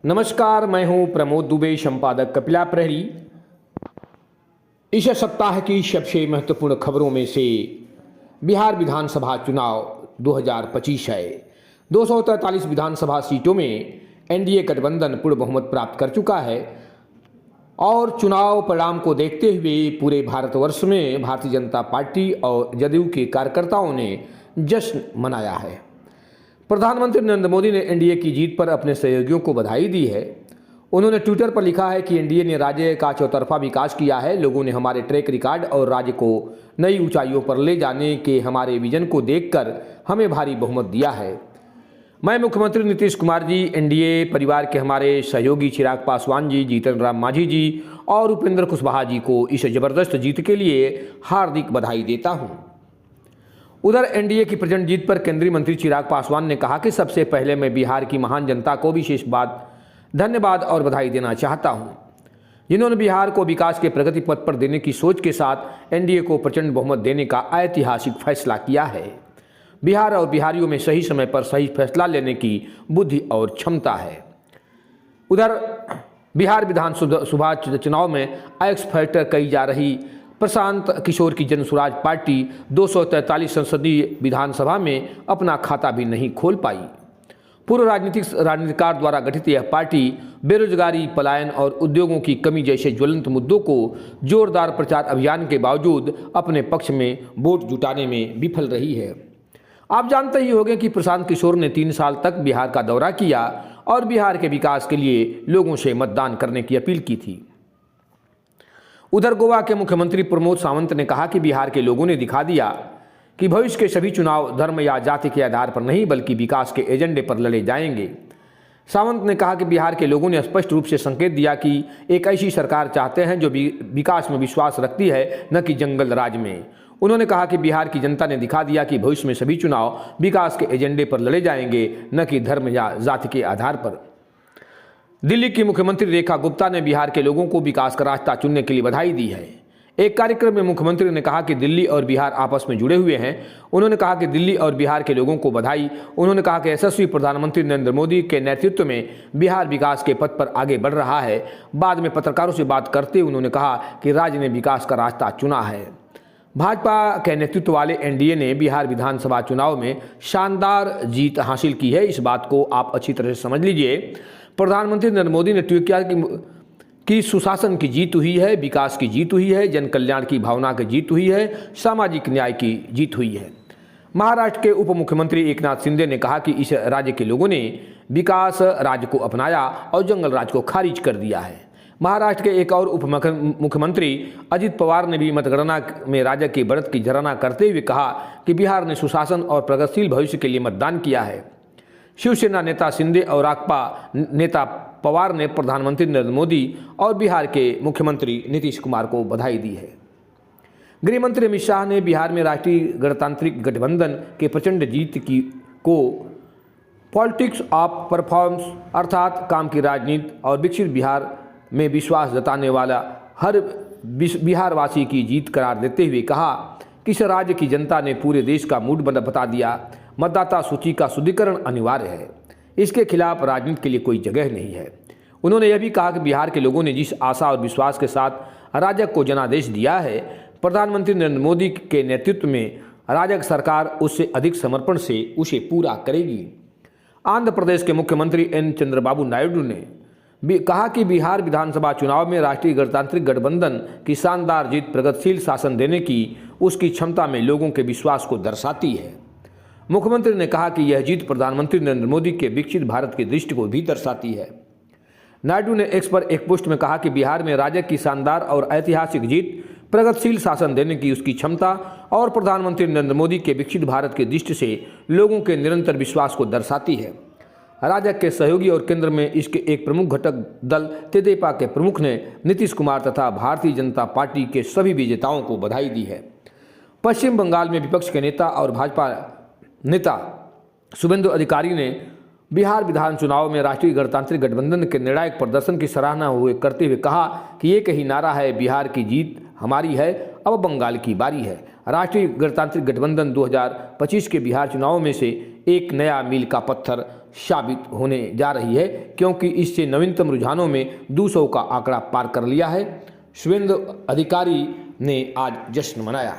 नमस्कार, मैं हूं प्रमोद दुबे, संपादक कपिला प्रहरी। इस सप्ताह की सबसे महत्वपूर्ण खबरों में से बिहार विधानसभा चुनाव 2025 है। 243 विधानसभा सीटों में एनडीए गठबंधन पूर्ण बहुमत प्राप्त कर चुका है और चुनाव परिणाम को देखते हुए पूरे भारतवर्ष में भारतीय जनता पार्टी और जदयू के कार्यकर्ताओं ने जश्न मनाया है। प्रधानमंत्री नरेंद्र मोदी ने एनडीए की जीत पर अपने सहयोगियों को बधाई दी है। उन्होंने ट्विटर पर लिखा है कि एनडीए ने राज्य का चौतरफा विकास किया है। लोगों ने हमारे ट्रैक रिकॉर्ड और राज्य को नई ऊंचाइयों पर ले जाने के हमारे विजन को देखकर हमें भारी बहुमत दिया है। मैं मुख्यमंत्री नीतीश कुमार जी, एनडीए परिवार के हमारे सहयोगी चिराग पासवान जी, जीतन राम मांझी जी और उपेंद्र कुशवाहा जी को इस जबरदस्त जीत के लिए हार्दिक बधाई देता हूं। उधर एनडीए की प्रचंड जीत पर केंद्रीय मंत्री चिराग पासवान ने कहा कि सबसे पहले मैं बिहार की महान जनता को विशेष धन्यवाद और बधाई देना चाहता हूं, जिन्होंने बिहार को विकास के प्रगति पथ पर देने की सोच के साथ एनडीए को प्रचंड बहुमत देने का ऐतिहासिक फैसला किया है। बिहार और बिहारियों में सही समय पर सही फैसला लेने की बुद्धि और क्षमता है। उधर बिहार विधानसभा चुनाव में एक्स फैक्टर कही जा रही प्रशांत किशोर की जनसुराज पार्टी 243 संसदीय विधानसभा में अपना खाता भी नहीं खोल पाई। पूर्व राजनीतिकार द्वारा गठित यह पार्टी बेरोजगारी, पलायन और उद्योगों की कमी जैसे ज्वलंत मुद्दों को जोरदार प्रचार अभियान के बावजूद अपने पक्ष में वोट जुटाने में विफल रही है। आप जानते ही होंगे कि प्रशांत किशोर ने 3 साल तक बिहार का दौरा किया और बिहार के विकास के लिए लोगों से मतदान करने की अपील की थी। उधर गोवा के मुख्यमंत्री प्रमोद सावंत ने कहा कि बिहार के लोगों ने दिखा दिया कि भविष्य के सभी चुनाव धर्म या जाति के आधार पर नहीं बल्कि विकास के एजेंडे पर लड़े जाएंगे। सावंत ने कहा कि बिहार के लोगों ने स्पष्ट रूप से संकेत दिया कि एक ऐसी सरकार चाहते हैं जो विकास में विश्वास रखती है, न कि जंगल राज में। उन्होंने कहा कि बिहार की जनता ने दिखा दिया कि भविष्य में सभी चुनाव विकास के एजेंडे पर लड़े जाएंगे, न कि धर्म या जाति के आधार पर। दिल्ली की मुख्यमंत्री रेखा गुप्ता ने बिहार के लोगों को विकास का रास्ता चुनने के लिए बधाई दी है। एक कार्यक्रम में मुख्यमंत्री ने कहा कि दिल्ली और बिहार आपस में जुड़े हुए हैं। उन्होंने कहा कि दिल्ली और बिहार के लोगों को बधाई। उन्होंने कहा कि यशस्वी प्रधानमंत्री नरेंद्र मोदी के नेतृत्व में बिहार विकास के पथ पर आगे बढ़ रहा है। बाद में पत्रकारों से बात करते हुए उन्होंने कहा कि राज्य ने विकास का रास्ता चुना है। भाजपा के नेतृत्व वाले एनडीए ने बिहार विधानसभा चुनाव में शानदार जीत हासिल की है। इस बात को आप अच्छी तरह से समझ लीजिए। प्रधानमंत्री नरेंद्र मोदी ने ट्वीट किया कि सुशासन की जीत हुई है, विकास की जीत हुई है, जन कल्याण की भावना की जीत हुई है, सामाजिक न्याय की जीत हुई है। महाराष्ट्र के उप मुख्यमंत्री एकनाथ शिंदे ने कहा कि इस राज्य के लोगों ने विकास राज्य को अपनाया और जंगल राज को खारिज कर दिया है। महाराष्ट्र के एक और उप मुख्यमंत्री अजित पवार ने भी मतगणना में राज्य की बढ़त की सराहना करते हुए कहा कि बिहार ने सुशासन और प्रगतिशील भविष्य के लिए मतदान किया है। शिवसेना नेता शिंदे और राकपा नेता पवार ने प्रधानमंत्री नरेंद्र मोदी और बिहार के मुख्यमंत्री नीतीश कुमार को बधाई दी है। गृह मंत्री अमित शाह ने बिहार में राष्ट्रीय गणतांत्रिक गठबंधन के प्रचंड जीत को पॉलिटिक्स ऑफ परफॉर्मेंस अर्थात काम की राजनीति और विकसित बिहार में विश्वास जताने वाला हर बिहारवासी की जीत करार देते हुए कहा कि इस राज्य की जनता ने पूरे देश का मूड बता दिया। मतदाता सूची का शुद्धिकरण अनिवार्य है, इसके खिलाफ राजनीति के लिए कोई जगह नहीं है। उन्होंने यह भी कहा कि बिहार के लोगों ने जिस आशा और विश्वास के साथ राजग को जनादेश दिया है, प्रधानमंत्री नरेंद्र मोदी के नेतृत्व में राजग सरकार उससे अधिक समर्पण से उसे पूरा करेगी। आंध्र प्रदेश के मुख्यमंत्री एन चंद्रबाबू नायडू ने भी कहा कि बिहार विधानसभा चुनाव में राष्ट्रीय गणतांत्रिक गठबंधन की शानदार जीत प्रगतिशील शासन देने की उसकी क्षमता में लोगों के विश्वास को दर्शाती है। मुख्यमंत्री ने कहा कि यह जीत प्रधानमंत्री नरेंद्र मोदी के विकसित भारत की दृष्टि को भी दर्शाती है। नायडू ने एक्स पर एक पोस्ट में कहा कि बिहार में राजग की शानदार और ऐतिहासिक जीत प्रगतिशील शासन देने की उसकी क्षमता और प्रधानमंत्री नरेंद्र मोदी के विकसित भारत की दृष्टि से लोगों के निरंतर विश्वास को दर्शाती है। राजग के सहयोगी और केंद्र में इसके एक प्रमुख घटक दल तेदेपा के प्रमुख ने नीतीश कुमार तथा भारतीय जनता पार्टी के सभी विजेताओं को बधाई दी है। पश्चिम बंगाल में विपक्ष के नेता और भाजपा नेता शुभेंदु अधिकारी ने बिहार विधान चुनाव में राष्ट्रीय गणतांत्रिक गठबंधन के निर्णायक प्रदर्शन की सराहना करते हुए कहा कि एक ही नारा है, बिहार की जीत हमारी है, अब बंगाल की बारी है। राष्ट्रीय गणतांत्रिक गठबंधन 2025 के बिहार चुनाव में से एक नया मील का पत्थर साबित होने जा रही है, क्योंकि इससे नवीनतम रुझानों में 200 का आंकड़ा पार कर लिया है। शुभेंदु अधिकारी ने आज जश्न मनाया।